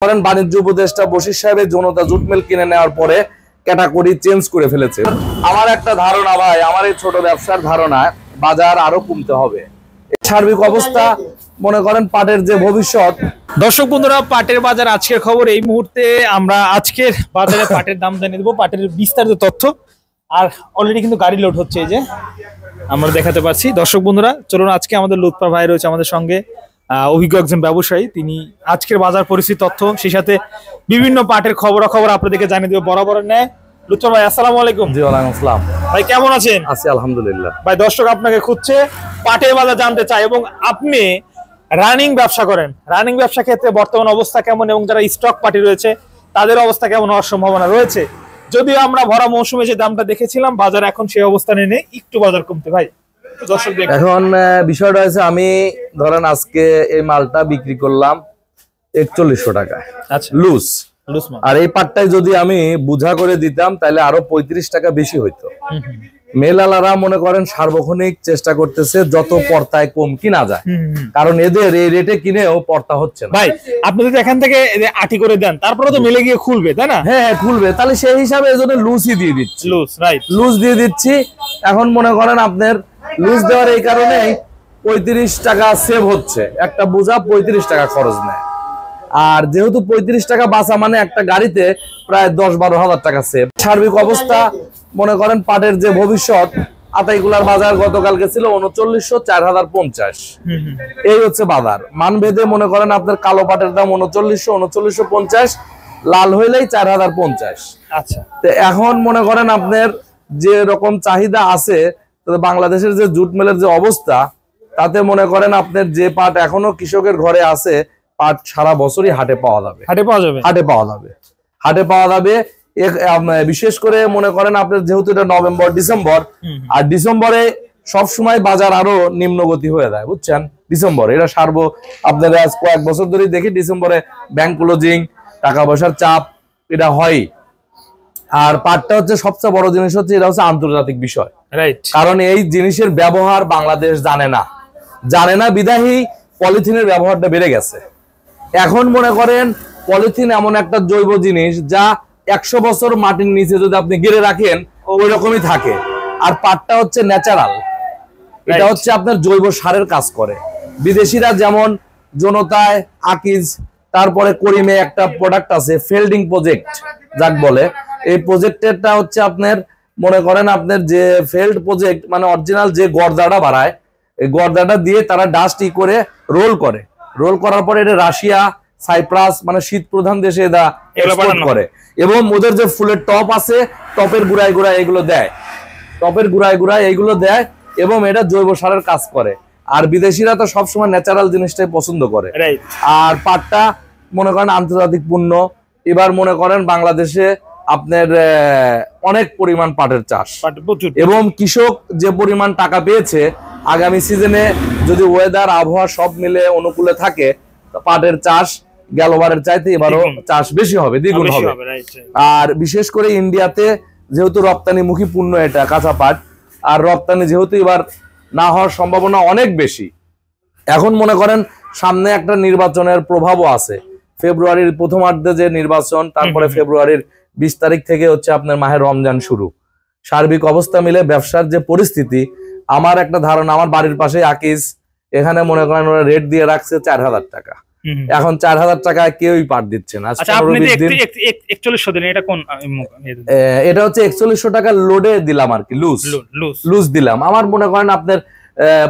করেন বাণিজ্য উপদেষ্টা বশির সাহেবের জনতা জুট মিল কিনে নেওয়ার পরে ক্যাটাগরি চেঞ্জ করে ফেলেছে। আমার একটা ধারণা ভাই, আমার এই ছোট ব্যবসার ধারণা বাজার আরো কমতে হবে। সার্বিক অবস্থা মনে করেন পাটের যে ভবিষ্যৎ। দর্শক বন্ধুরা, পাটের বাজার আজকের খবর। এই মুহূর্তে আমরা আজকের বাজারে পাটের দাম জানিয়ে দেবো, পাটের বিস্তারিত তথ্য। আর অলরেডি কিন্তু গাড়ি লোড হচ্ছে, এই যে আমরা দেখাতে পাচ্ছি। দর্শক বন্ধুরা চলুন, আজকে আমাদের লুৎফা ভাই রয়েছে আমাদের সঙ্গে, অভিজ্ঞ একজন ব্যবসায়ী। তিনি আজকের বাজার পরিস্থিতি তথ্য, সেই সাথে বিভিন্ন পাটের খবরাখবর আপনাদেরকে জানিয়ে দেবো বরাবরের ন্যায়। লুৎফা ভাই আসসালামু আলাইকুম। জি ওয়ালাইকুম আসসালাম। ভাই কেমন আছেন? আছি আলহামদুলিল্লাহ। ভাই দর্শক আপনাকে খুঁজছে, পাটের বাজার জানতে চায়, এবং আপনি রানিং ব্যবসা করেন। রানিং ব্যবসা ক্ষেত্রে বর্তমান অবস্থা কেমন এবং যারা স্টক পার্টি রয়েছে তাদের অবস্থা কেমন হওয়ার সম্ভাবনা রয়েছে? যদিও আমরা ভরা মৌসুমে যে দামটা দেখেছিলাম, বাজার এখন সেই অবস্থানে নেই, একটু বাজার কমতে। ভাই দর্শক এখন বিষয়টা হচ্ছে, আমি ধরেন আজকে এই মালটা বিক্রি করলাম 4100 টাকায়, আচ্ছা লুজ। আর এই পাটটাই যদি আমি বুঝা করে দিতাম তাহলে আরো 35 টাকা বেশি হইতো। মেলালারা মনে করেন সার্বক্ষণিক চেষ্টা করতেছে যত পর্তায় কম কিনা যায়, কারণ এদের এই রেটে কিনেও পর্তা হচ্ছে না। ভাই আপনি যদি এখান থেকে আটি করে দেন, তারপরে তো মেলে গিয়ে খুলবে, তাই না? হ্যাঁ খুলবে, তাহলে সেই হিসাবে এজন্য লুজই দিয়ে দিচ্ছি। লুজ, রাইট, লুজ দিয়ে দিচ্ছি। এখন মনে করেন আপনার লুজ দেওয়ার এই কারণে 35 টাকা সেভ হচ্ছে, একটা বোঝা 35 টাকা খরচ নেয়। আর যেহেতু 35 টাকা বাঁচা মানে একটা গাড়িতে প্রায় 10-12 হাজার টাকা সেভ। সার্বিক অবস্থা মনে করেন পাটের যে ভবিষ্যৎ, আতাইকুলার বাজার গতকালকে ছিল 3900, 4050, এই হচ্ছে বাজার। মানভেদে মনে করেন আপনার কালো পাটের দাম 3900, 3950, লাল হইলেই 4050। আচ্ছা, তো এখন মনে করেন আপনার যে রকম চাহিদা আছে, বাংলাদেশের যে জুট মিলের যে অবস্থা, তাতে মনে করেন আপনার যে পাট এখনো কৃষকের ঘরে আছে, পাট সারা বছরই হাটে পাওয়া যাবে। বিশেষ করে মনে করেন আপনার যেহেতু এটা নভেম্বর ডিসেম্বর, আর ডিসেম্বরে সবসময় বাজার আরো নিম্নগতি হয়ে যায়, বুঝছেন? ডিসেম্বর এটা আপনার আজ কয়েক বছর ধরে দেখি ডিসেম্বরে ব্যাংক ক্লোজিং, টাকা পয়সার চাপ, এটা হয়। আর পাটটা হচ্ছে সবচেয়ে বড় জিনিস হচ্ছে, এটা হচ্ছে আন্তর্জাতিক বিষয়, রাইট? কারণ এই জিনিসের ব্যবহার বাংলাদেশ জানে না বিদায়ী পলিথিনের ব্যবহারটা বেড়ে গেছে। এখন মনে করেন পলিথিন এমন একটা জৈব জিনিস যা 100 বছর মাটির নিচে যদি আপনি গেড়ে রাখেন ওই রকমই থাকে। আর পাটটা হচ্ছে ন্যাচারাল, এটা হচ্ছে আপনার জৈব সারের কাজ করে। বিদেশিরা যেমন জনতায়, আকিজ, তারপরে করিমে একটা প্রোডাক্ট আছে ফেল্ডিং প্রজেক্ট যাক বলে, এই প্রজেক্টেরটা হচ্ছে আপনার মনে করেন আপনার যে ফেল্ড প্রজেক্ট মানে অরিজিনাল যে গর্দাটা বাড়ায়, এই গর্দাটা দিয়ে তারা ডাস্ট করে রোল করার পরে এটা রাশিয়া, সাইপ্রাস মানে শীত প্রধান দেশে এটা এক্সপোর্ট করে। এবং ওদের যে ফুলের টপ আছে, টপের গুড়ায় এগুলো দেয়, এইগুলো দেয়, এবং এটা জৈব সারের কাজ করে। আর বিদেশিরা তো সবসময় ন্যাচারাল জিনিসটাই পছন্দ করে। আর পাটটা মনে করেন আন্তর্জাতিক পণ্য। এবার মনে করেন বাংলাদেশে আপনার অনেক পরিমাণ পাটের চাষ, এবং কৃষক যে পরিমাণ টাকা পেয়েছে, আগামী সিজনে যদি ওয়েদার আবহাওয়া সব মিলে অনুকূলে থাকে, পাটের চাষ গেলবারের চাইতে এবারও চাষ বেশি হবে, দ্বিগুণ হবে। আর বিশেষ করে ইন্ডিয়াতে যেহেতু রপ্তানিমুখী পণ্য এটা কাঁচা পাট, আর রপ্তানি যেহেতু এবার না হওয়ার সম্ভাবনা অনেক বেশি। এখন মনে করেন সামনে একটা নির্বাচনের প্রভাবও আছে, ফেব্রুয়ারির প্রথমার্ধে যে নির্বাচন, তারপরে ফেব্রুয়ারির 20 তারিখ থেকে হচ্ছে আপনার মাহে রমজান শুরু। সার্বিক অবস্থা মিলে ব্যবসার যে পরিস্থিতি, আমার একটা ধারণা, আমার বাড়ির পাশে আকিজ, এখানে মনে করেন ওরা রেট দিয়ে রাখছে 4000 টাকা। এখন 4000 টাকায় কেউই পাট দিচ্ছে না। এটা হচ্ছে 4100 টাকা লোডে দিলাম আর কি, লুজ দিলাম। আমার মনে করেন আপনার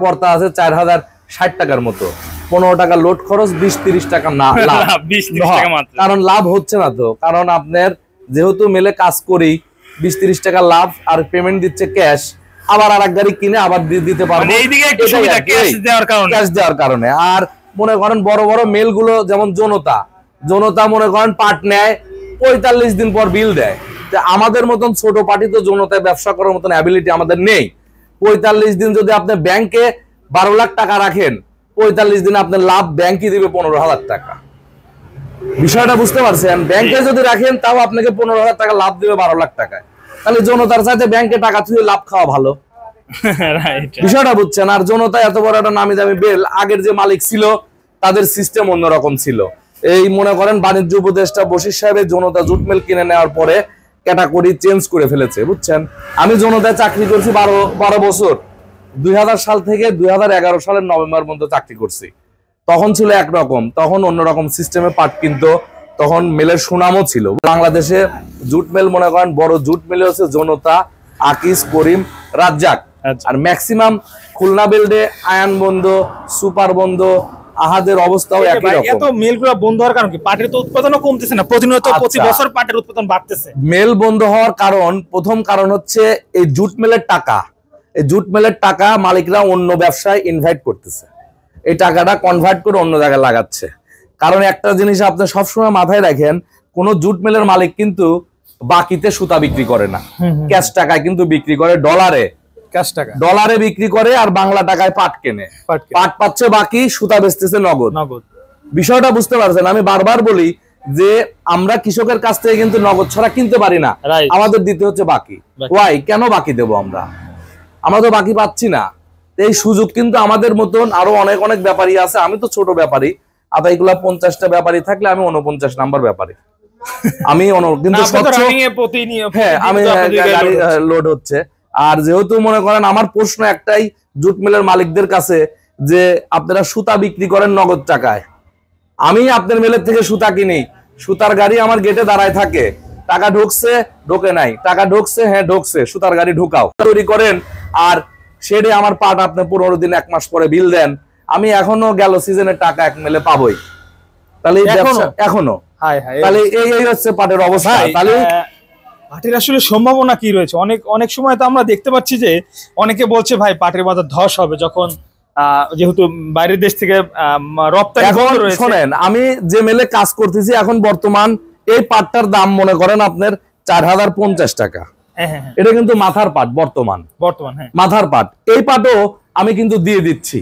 পর্তা আছে 4060 টাকার মতো, 15 টাকা লোড খরচ, 20-30 টাকা না কারণ লাভ হচ্ছে না তো। কারণ আপনার যেহেতু মেলে কাজ করি, 20-30 টাকা লাভ, আর পেমেন্ট দিচ্ছে ক্যাশ, আবার আর এক গাড়ি কিনে আবার দিতে পারবো ক্যাশ দেওয়ার কারণে। আর মনে করেন বড় বড় মেল গুলো যেমন জনতা মনে করেন পাট নেয় 45 দিন পর বিল দেয়। আমাদের মতন ছোট পার্টি তো জনতায় ব্যবসা করার মতন অ্যাবিলিটি আমাদের নেই। 45 দিন যদি আপনি ব্যাংকে 12 লাখ টাকা রাখেন, 45 দিন আপনার লাভ ব্যাংকই দিবে 15,000 টাকা। বিষয়টা বুঝতে পারছেন? ব্যাংকে যদি রাখেন তাও আপনাকে 15,000 টাকা লাভ দিবে 12 লাখ টাকায়। তাহলে জনতার সাথে ব্যাংকে টাকা থুয়ে লাভ খাওয়া ভালো, বিষয়টা বুঝছেন? আর জনতা এত বড় একটা নামি দামি বেল, আগের যে মালিক ছিল তাদের সিস্টেম অন্যরকম ছিল। এই মনে করেন বাণিজ্য উপদেষ্টা বশির সাহেবের জনতা জুট মিল কিনে নেওয়ার পরে ক্যাটাগরি চেঞ্জ করে ফেলেছে, বুঝছেন। আমি জনতায় চাকরি করছি 12 বছর, 2000 সাল থেকে 2011 সালের নভেম্বর পর্যন্ত চাকরি করছি। তখন ছিল একরকম, তখন অন্যরকম সিস্টেমে পাট কিনতো, তখন মেলের সুনামও ছিল। বাংলাদেশে জুট মিল মনে করেন বড় জুট মিলে হচ্ছে জনতা, আকিস, করিম, রাজ্জাক। আর ম্যাক্সিমাম খুলনা বেল্টে আয়ান বন্ধ, সুপার বন্ধ, আহাদের অবস্থাও একই রকম। এত মিলগুলো বন্ধ হওয়ার কারণ কি? পাটের তো উৎপাদনও কমতেছে না, প্রতিনিয়ত 25 বছর পাটের উৎপাদন বাড়তেছে। মেল বন্ধ হওয়ার কারণ, প্রথম কারণ হচ্ছে এই জুট মিলের টাকা। এই জুট মিলের টাকা মালিকরা অন্য ব্যবসায় ইনভাইট করতেছে, এই টাকাটা কনভার্ট করে অন্য জায়গায় লাগাচ্ছে। কারণ একটা জিনিস আপনি সবসময় মাথায় রাখেন, কোন জুট মিলের মালিক কিন্তু বাকিতে সুতা বিক্রি করে না, ক্যাশ টাকায় কিন্তু বিক্রি করে, ডলারে বিক্রি করে, আর বাংলা টাকায় পাট কেনে। পাট পাচ্ছে বাকি, সুতা বেচতেছে নগদ। বিষয়টা বুঝতে পারছেন? আমি বারবার বলি যে আমরা কৃষকের কাছ থেকে কিন্তু নগদ ছাড়া কিনতে পারি না, আমাদের দিতে হচ্ছে বাকি। ওয়াই? কেন বাকি দেবো আমরা? আমরা তো বাকি পাচ্ছি না। এই সুযোগ কিন্তু আমাদের মতন আরো অনেক অনেক ব্যাপারী আছে। আমি তো ছোট ব্যাপারী, আদাইগুলা 50টা ব্যাপারী থাকলে আমি 49 নাম্বার ব্যাপারী। আমি কিন্তু হ্যাঁ, আমি গাড়ি লোড হচ্ছে। আর যেহেতু মনে করেন আমার প্রশ্ন একটাই জুট মিলের মালিকদের কাছে, যে আপনারা সুতা বিক্রি করেন নগদ টাকায়, আমি আপনার মিলের থেকে সুতা কিনি, সুতার গাড়ি আমার গেটে দাঁড়ায় থাকে, টাকা ঢুকছে ঢোকে নাই, টাকা ঢুকছে হ্যাঁ ঢুকছে, সুতার গাড়ি ঢুকাও তৈরি করেন। আর সেটা আমার পাট আপনি 15 দিন 1 মাস পরে বিল দেন, আমি এখনো গেল সিজনের টাকা 1 মিলে পাবোই। তাহলে এখনো তাহলে এই হচ্ছে পাটের অবস্থা। তাহলে পাটের আসলে সম্ভাবনা কি রয়েছে? অনেক সময় তো আমরা দেখতে পাচ্ছি যে অনেকে বলছে ভাই পাটের বাজার ধস হবে যখন যেহেতু বাইরের দেশ থেকে রপ্তানি বন্ধ রয়েছে। শোনেন, আমি যে মেলে কাজ করতেছি এখন বর্তমান এই পাটটার দাম মনে করেন আপনার 4050 টাকা। এটা কিন্তু মাথার পাট, বর্তমান মাথার পাট। এই পাটও আমি কিন্তু দিয়ে দিচ্ছি।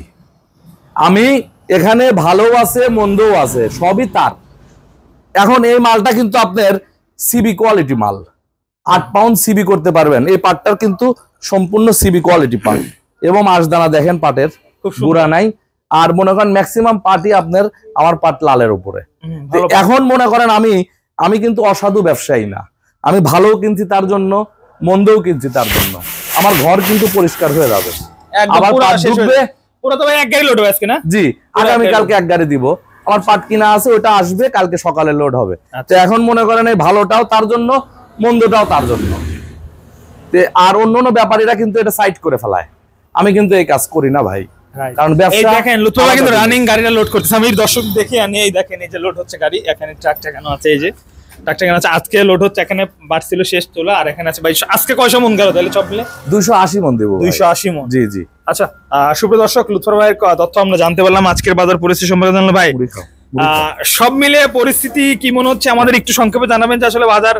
আমি এখানে ভালো আছে মন্দও আছে, সবই তার। এখন এই মালটা কিন্তু আপনার সিবি কোয়ালিটি মাল, 8 পাউন্ড সিবি করতে পারবেন। এই পাটটার কিন্তু সম্পূর্ণ সিবি কোয়ালিটি পাট, এবং মাসদানা দেখেন পাটের গুড়া নাই। আর মনে করেন ম্যাক্সিমাম পাটই আপনার আমার পাট লালের উপরে। এখন মনে করেন আমি কিন্তু অসাধু ব্যবসায়ী না, আমি ভালোও কিনছি তার জন্য, মন্দও কিনছি তার জন্য। আমার ঘর কিন্তু পরিষ্কার হয়ে যাবে। আবার পাট ঢুকবে, জি আগামীকালকে 1 গাড়ি দিব। আমার পাট কিনা আছে, ওটা আসবে কালকে সকালে লোড হবে। তো এখন মনে করেন এই ভালোটাও তার জন্য, মন্দটাও তার জন্য। আর অন্য ব্যাপারীরা কিন্তু এটা সাইড করে ফেলায়, আমি কিন্তু এই কাজ করি না ভাই। কারণ ব্যবসা দেখেন লুৎফুল্লাহ কিন্তু রানিং গাড়িটা লোড করতেছে। আমি দর্শক দেখে আনি, এই দেখেন এই যে লোড হচ্ছে গাড়ি, এখানে ট্রাকটা কেন আছে, এই যে ট্রাকটা কেন আছে, আজকে লোড হচ্ছে। এখানে বাড়ছিল শেষ তোলা, আর এখানে আছে ভাই আজকে কয়শো মন গেল তাহলে সব মিলে? 280 মন দেব। 280 মন, জি জি। আচ্ছা সুপ্রিয় দর্শক, লুৎফুল্লাহ ভাইয়ের তথ্য আমরা জানতে পারলাম, আজকের বাজার পরিস্থিতি সম্পর্কে জানলাম। ভাই সব মিলে পরিস্থিতি কি মনে হচ্ছে আমাদের একটু সংক্ষেপে জানাবেন, যে আসলে বাজার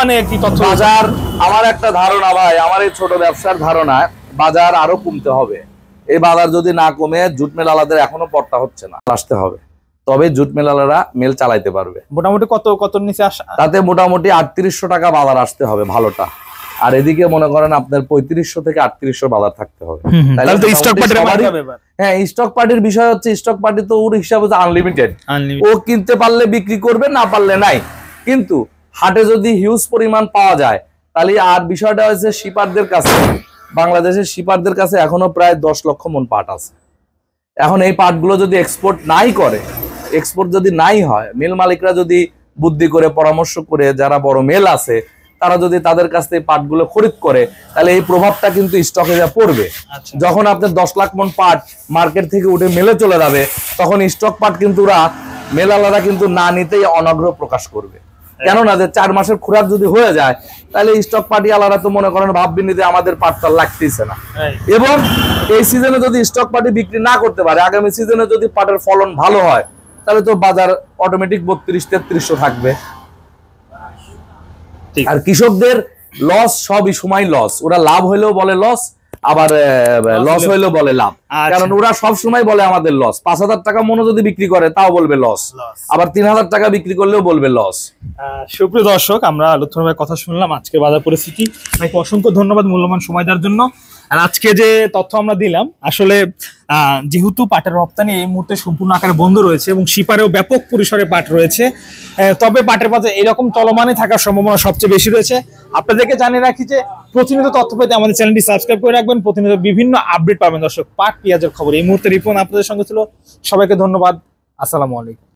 মানে কি তথ্য? বাজার আমার একটা ধারণা ভাই, আমার এই ছোট ব্যবসার ধারণা, বাজার আরো কমতে হবে। এই বাজার যদি না কমে, জুট মিল আলাদের এখনো পড়তা হচ্ছে না, আসতে হবে, তবে জুট মিল আলারা মিল চালাইতে পারবে। মোটামুটি কত নিচে আসা? তাতে মোটামুটি 3800 টাকা বাজার আসতে হবে ভালোটা। আর এদিকে মনে করেন আপনার 3500 থেকে 3800 বাজার থাকতে হবে। হ্যাঁ, স্টক পার্টির বিষয় হচ্ছে, স্টক পার্টি তো ওর হিসাবে আনলিমিটেড, ও কিনতে পারলে বিক্রি করবে, না পারলে নাই। কিন্তু হাটে যদি হিউজ পরিমাণ পাওয়া যায়, তাহলে আর বিষয়টা হচ্ছে শিপারদের কাছে, বাংলাদেশের শিপারদের কাছে এখনো প্রায় 10 লক্ষ মন পাট আছে। এখন এই পাটগুলো যদি এক্সপোর্ট নাই করে, এক্সপোর্ট যদি নাই হয়, মিল মালিকরা যদি বুদ্ধি করে পরামর্শ করে, যারা বড় মেল আছে তারা যদি তাদের কাছ থেকে পাটগুলো খরিদ করে, তাহলে এই প্রভাবটা কিন্তু স্টকে যা পড়বে। যখন আপনার 10 লাখ মন পাট মার্কেট থেকে উঠে মেলে চলে যাবে, তখন স্টক পাট কিন্তু ওরা মেলালারা কিন্তু না নিতেই অনাগ্রহ প্রকাশ করবে। কেননা যে 4 মাসের খোরাক যদি হয়ে যায়, তাহলে স্টক পার্টি আলাদা তো মনে করেন ভাববেন যে আমাদের পাটটা লাগতেছে না। এবং এই সিজনে যদি স্টক পার্টি বিক্রি না করতে পারে, আগামী সিজনে যদি পাটের ফলন ভালো হয়, তাহলে তো বাজার অটোমেটিক 3200-3300 থাকবে। আর কৃষকদের লস সবই সময় লস, ওরা লাভ হইলেও বলে লস, আবার লস হইলেও বলে লাভ। কারণ ওরা সব সময় বলে আমাদের লস। 5000 টাকা মনে যদি বিক্রি করে তাও বলবে লস, আবার 3000 টাকা বিক্রি করলেও বলবে লস। সুপ্রিয় দর্শক, আমরা লুৎফুল্লাহ ভাইয়ের কথা শুনলাম, আজকে বাজার পরিস্থিতি। ভাইকে অসংখ্য ধন্যবাদ মূল্যবান সময় দেওয়ার জন্য। আর আজকে যে তথ্য আমরা দিলাম আসলে যেহেতু পাটের রপ্তানি এই মুহূর্তে সম্পূর্ণ আকারে বন্ধ রয়েছে এবং শিপারেও ব্যাপক পরিসরে পাট রয়েছে, তবে পাটের বাজার এরকম চলমানে থাকার সম্ভাবনা সবচেয়ে বেশি রয়েছে। আপনাদেরকে জানিয়ে রাখি যে প্রতিনিয়ত তথ্য পেতে আমাদের চ্যানেলটি সাবস্ক্রাইব করে রাখবেন, প্রতিনিয়ত বিভিন্ন আপডেট পাবেন দর্শক। পাট পেঁয়াজের খবর এই মুহূর্তে রিপন আপনাদের সঙ্গে ছিল। সবাইকে ধন্যবাদ, আসসালামু আলাইকুম।